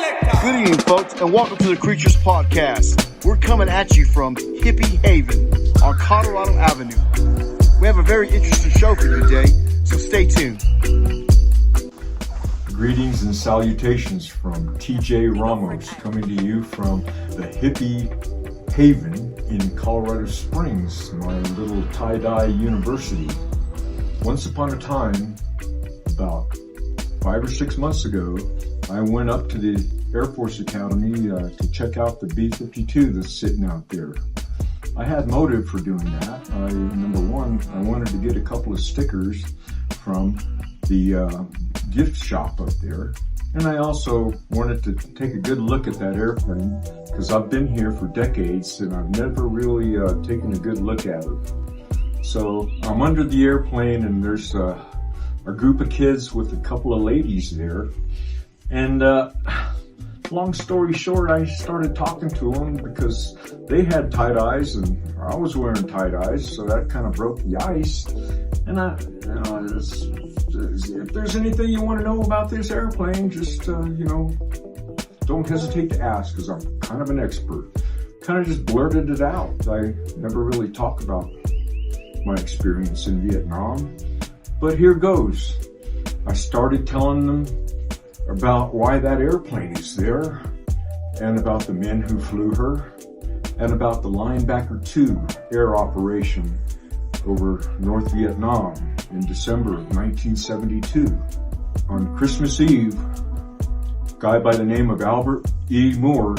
Good evening, folks, and welcome to the Creatures Podcast. We're coming at you from Hippie Haven on Colorado Avenue. We have a very interesting show for you today, so stay tuned. Greetings and salutations from TJ Ramos, coming to you from the Hippie Haven in Colorado Springs, my little tie-dye university. Once upon a time, about 5 or 6 months ago, I went up to the Air Force Academy to check out the B-52 that's sitting out there. I had motive for doing that. Number one, I wanted to get a couple of stickers from the gift shop up there. And I also wanted to take a good look at that airplane because I've been here for decades and I've never really taken a good look at it. So I'm under the airplane and there's a group of kids with a couple of ladies there. And long story short, I started talking to them because they had tie-dyes and I was wearing tie-dyes, so that kind of broke the ice. And if there's anything you want to know about this airplane, just, don't hesitate to ask because I'm kind of an expert. Kind of just blurted it out. I never really talk about my experience in Vietnam, but here goes. I started telling them about why that airplane is there, and about the men who flew her, and about the Linebacker 2 air operation over North Vietnam in December of 1972. On Christmas Eve, a guy by the name of Albert E. Moore,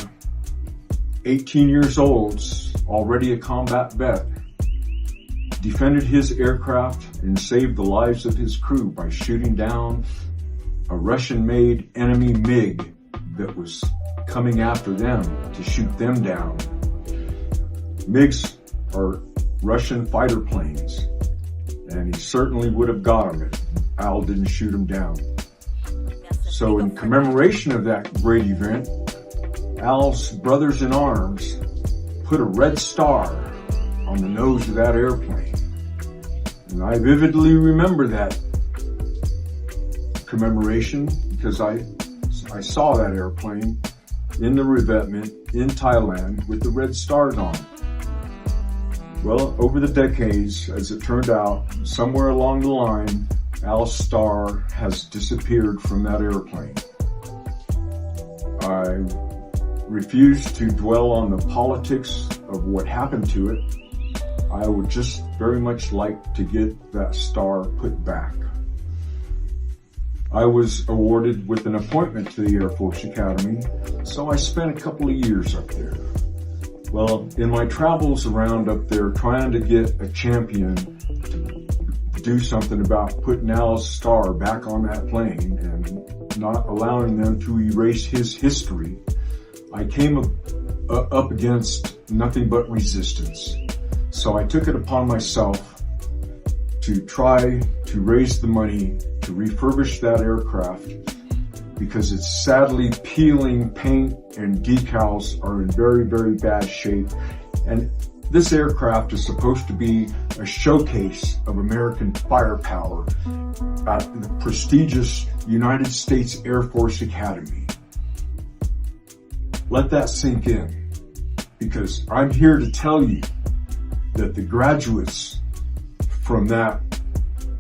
18 years old, already a combat vet, defended his aircraft and saved the lives of his crew by shooting down a Russian-made enemy MiG that was coming after them to shoot them down. MiGs are Russian fighter planes, and he certainly would have got them if Al didn't shoot him down. So in commemoration of that great event, Al's brothers in arms put a red star on the nose of that airplane. And I vividly remember that commemoration because I saw that airplane in the revetment in Thailand with the red stars on it. Well, over the decades, as it turned out, somewhere along the line, Al's star has disappeared from that airplane. I refuse to dwell on the politics of what happened to it. I would just very much like to get that star put back. I was awarded with an appointment to the Air Force Academy, so I spent a couple of years up there. Well, in my travels around up there trying to get a champion to do something about putting Al's star back on that plane and not allowing them to erase his history, I came up against nothing but resistance. So I took it upon myself to try to raise the money to refurbish that aircraft because it's sadly peeling. Paint and decals are in very, very bad shape. And this aircraft is supposed to be a showcase of American firepower at the prestigious United States Air Force Academy. Let that sink in, because I'm here to tell you that the graduates from that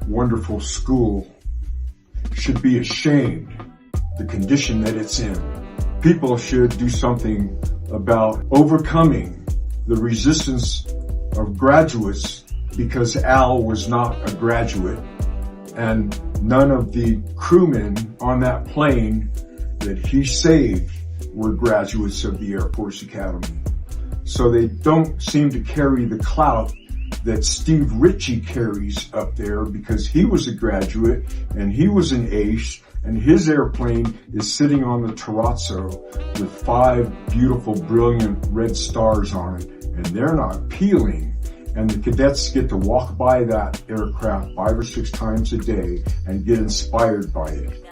wonderful school should be ashamed the condition that it's in. People should do something about overcoming the resistance of graduates because Al was not a graduate and none of the crewmen on that plane that he saved were graduates of the Air Force Academy. So they don't seem to carry the clout that Steve Ritchie carries up there because he was a graduate and he was an ace and his airplane is sitting on the terrazzo with 5 beautiful, brilliant red stars on it, and they're not peeling. And the cadets get to walk by that aircraft 5 or 6 times a day and get inspired by it.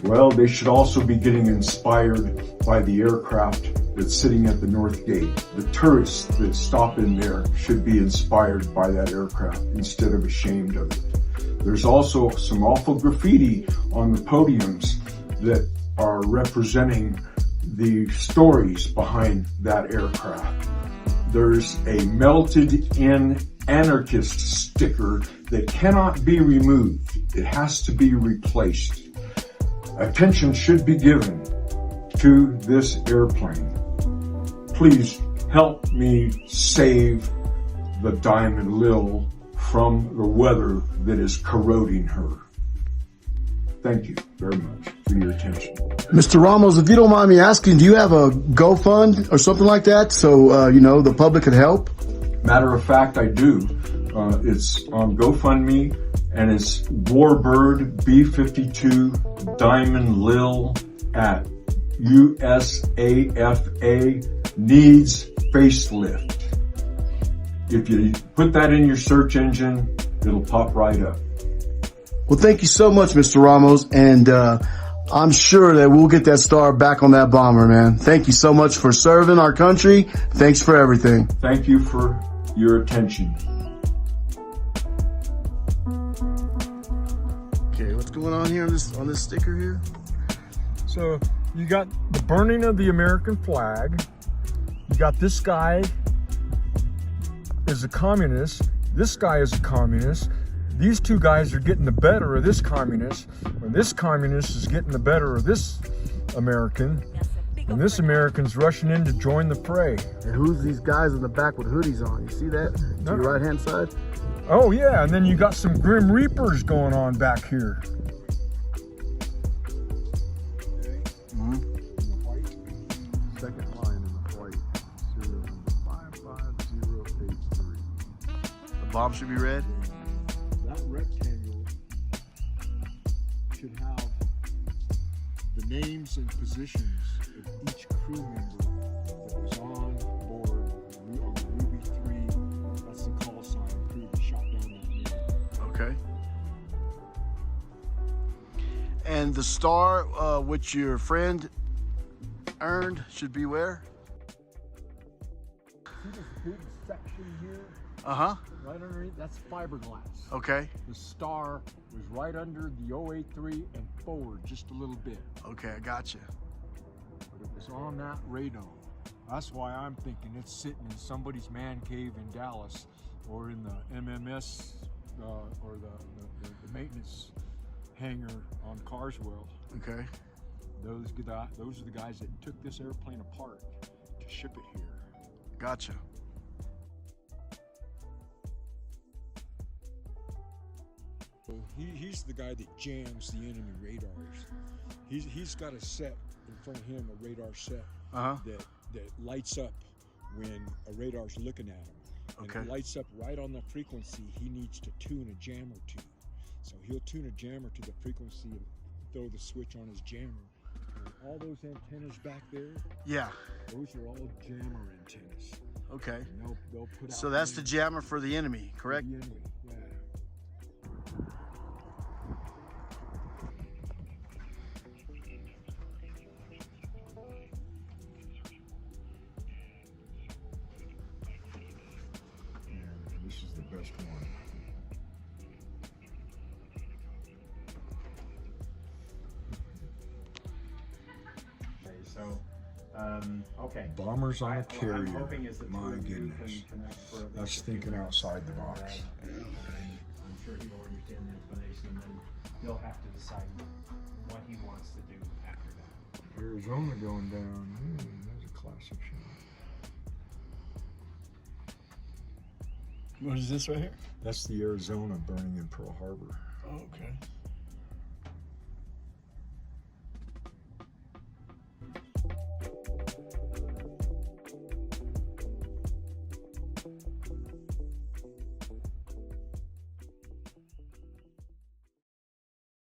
Well, they should also be getting inspired by the aircraft that's sitting at the North Gate. The tourists that stop in there should be inspired by that aircraft instead of ashamed of it. There's also some awful graffiti on the podiums that are representing the stories behind that aircraft. There's a melted-in anarchist sticker that cannot be removed. It has to be replaced. Attention should be given to this airplane. Please help me save the Diamond Lil from the weather that is corroding her. Thank you very much for your attention. Mr. Ramos, if you don't mind me asking, do you have a GoFund or something like that so, the public could help? Matter of fact, I do. It's on GoFundMe, and it's Warbird B-52 Diamond Lil at USAFA needs facelift. If you put that in your search engine, it'll pop right up. Well, thank you so much, Mr. Ramos, and I'm sure that we'll get that star back on that bomber, man. Thank you so much for serving our country. Thanks for everything. Thank you for your attention. Okay, what's going on here on this sticker here? So you got the burning of the American flag. You got this guy is a communist. This guy is a communist. These two guys are getting the better of this communist, when this communist is getting the better of this American, and this American's rushing in to join the fray. And who's these guys in the back with hoodies on? You see that? To your right-hand side? Oh yeah, and then you got some Grim Reapers going on back here. Second line in the white. Serial number 55083. The bomb should be red? That rectangle should have the names and positions of each crew member that was on board on the Ruby 3. That's the call sign crew that shot down that man. Okay. And the star which your friend earned should be where? See this big section here? Uh-huh. Right underneath, that's fiberglass. Okay. The star was right under the 083 and forward just a little bit. Okay, I gotcha. But it was on that radar. That's why I'm thinking it's sitting in somebody's man cave in Dallas, or in the MMS, or the maintenance hangar on Carswell. Okay. Those are the guys that took this airplane apart to ship it here. Gotcha. He's the guy that jams the enemy radars. He's got a set in front of him, a radar set that lights up when a radar's looking at him. And Okay. it lights up right on the frequency he needs to tune a jammer to. So he'll tune a jammer to the frequency and throw the switch on his jammer. And all those antennas back there, Yeah. those are all jammer antennas. Okay. And they'll put out So that's the names jammer for the enemy, for correct? the enemy. Yeah. This is the best one. Okay, so, okay. Bombers on a What I'm carrier. hoping is that My two of you goodness. can connect for at least That's a few thinking minutes. outside the box. And I'm sure he will understand the explanation, and then he'll have to decide what he wants to do after that. Arizona going down. That's a classic shot. What is this right here? That's the Arizona burning in Pearl Harbor. Oh, okay.